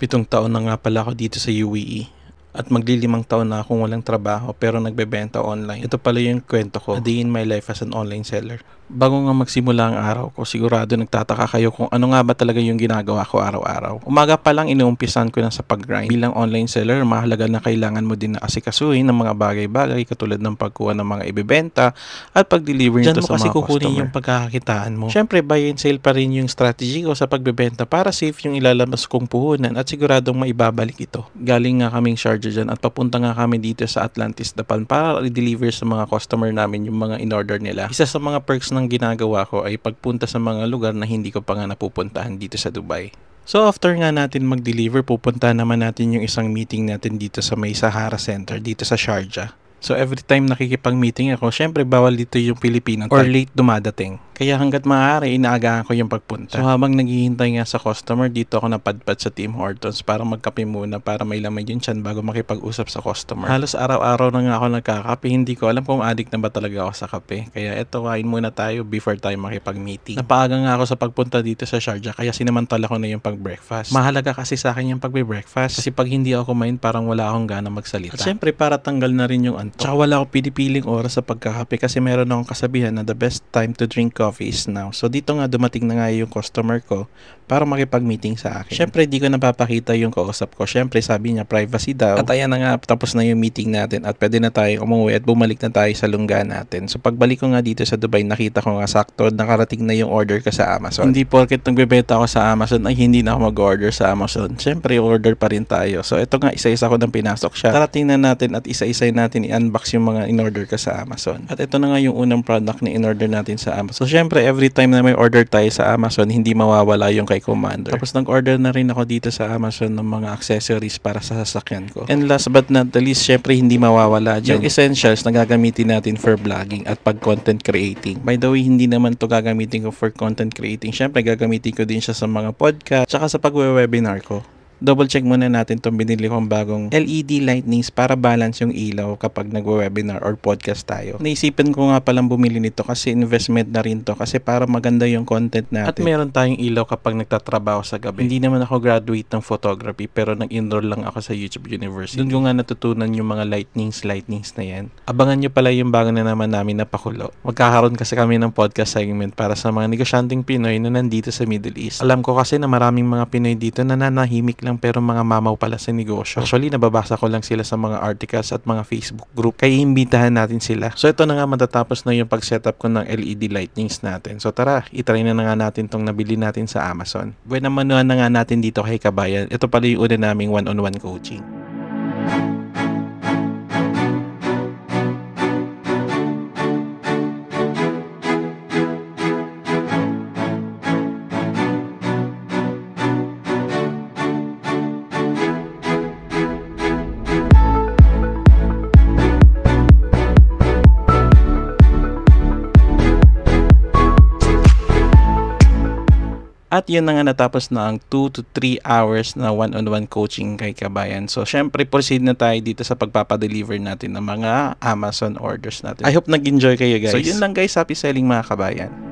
7 taon na nga pala ako dito sa UAE at maglilimang taon na akong walang trabaho pero nagbebenta online. Ito pala yung kwento ko, a day in my life as an online seller. Bago nga magsimula ang araw ko, sigurado nagtataka kayo kung ano nga ba talaga yung ginagawa ko araw-araw. Umaga pa lang inuumpisan ko na sa pag-grind. Bilang online seller, mahalaga na kailangan mo din na asikasuhin ng mga bagay-bagay katulad ng pagkuha ng mga ibebenta at pag-deliver nito sa mga customer. Diyan mo kasi kukunin yung pagkakakitaan mo. Siyempre, buy and sale pa rin yung strategy ko sa pagbebenta para safe yung ilalabas kong puhunan at siguradong maibabalik ito. Galing nga kaming Sharjah dyan at papunta nga kami dito sa Atlantis Dapan para i-deliver sa mga customer namin yung mga in-order nila. Isa sa mga perks ng ginagawa ko ay pagpunta sa mga lugar na hindi ko pa nga napupuntahan dito sa Dubai. So after nga natin mag-deliver, pupunta naman natin yung isang meeting natin dito sa may Sahara Center dito sa Sharjah. So every time nakikipag-meeting ako, syempre bawal dito yung Filipino or late dumadating. Kaya hanggat maaari, inaagahan ko yung pagpunta. So habang naghihintay nga sa customer, dito ako napadpad sa Tim Hortons para magkape muna para may laman yung tiyan bago makipag-usap sa customer. Halos araw-araw na nga ako nagkakape, hindi ko alam kung addict na ba talaga ako sa kape. Kaya eto, kain muna tayo before tayo makipag-meeting. Napaaga nga ako sa pagpunta dito sa Sharjah kaya sinamantala ko na yung pag-breakfast. Mahalaga kasi sa akin yung pag-breakfast kasi pag hindi ako kumain parang wala akong gana magsalita. At syempre para tanggal na rin yung antok. Tsaka wala akong pinipiling oras sa pagkakape kasi meron akong kasabihan na the best time to drink coffee is now. So dito nga dumating na nga yung customer ko para makipag-meeting sa akin. Syempre di ko napapakita yung kausap ko. Syempre sabi niya privacy daw. At ayan na nga, tapos na yung meeting natin at pwede na tayo umuwi at bumalik na tayo sa lungga natin. So pagbalik ko nga dito sa Dubai, nakita ko nga sakto nakarating na yung order ko sa Amazon. Hindi porket nagbebenta ako sa Amazon ay hindi na ako mag-order sa Amazon. Syempre order pa rin tayo. So ito nga, isa-isa ko nang pinasok siya. Tara tingnan natin at isa-isa natin i-unbox yung mga in-order ko sa Amazon. At ito na nga yung unang product na in-order natin sa Amazon. So syempre every time na may order tayo sa Amazon, hindi mawawala yung kay Commander. Tapos nag-order na rin ako dito sa Amazon ng mga accessories para sa sasakyan ko. And last but not the least, syempre hindi mawawala dyan yung essentials na gagamitin natin for vlogging at pag-content creating. By the way, hindi naman to gagamitin ko for content creating. Syempre gagamitin ko din siya sa mga podcast tsaka sa pag-webinar ko. Double check muna natin itong binili kong bagong LED lightnings para balance yung ilaw kapag nagwe-webinar or podcast tayo. Naisipan ko nga palang bumili nito kasi investment na rin to kasi para maganda yung content natin. At meron tayong ilaw kapag nagtatrabaho sa gabi. Hindi naman ako graduate ng photography pero nag-enroll lang ako sa YouTube University. Doon ko nga natutunan yung mga lightnings na yan. Abangan nyo pala yung bago na naman namin na pakulo. Magkakaroon kasi kami ng podcast segment para sa mga negosyanteng Pinoy na nandito sa Middle East. Alam ko kasi na maraming mga Pinoy dito na nanahimik lang pero mga mamaw pala sa negosyo. Actually, nababasa ko lang sila sa mga articles at mga Facebook group. Kaya imbitahan natin sila. So ito na nga, matatapos na yung pag-setup ko ng LED lightnings natin. So tara, itry na nga natin tong nabili natin sa Amazon. Buwan naman na nga natin dito kay Kabayan. Ito pala yung una naming one-on-one coaching. At yun na nga, natapos na ang 2 to 3 hours na one-on-one coaching kay Kabayan. So, syempre, proceed na tayo dito sa pagpapadeliver natin ng mga Amazon orders natin. I hope nag-enjoy kayo, guys. So, yun lang, guys. Happy selling, mga kabayan.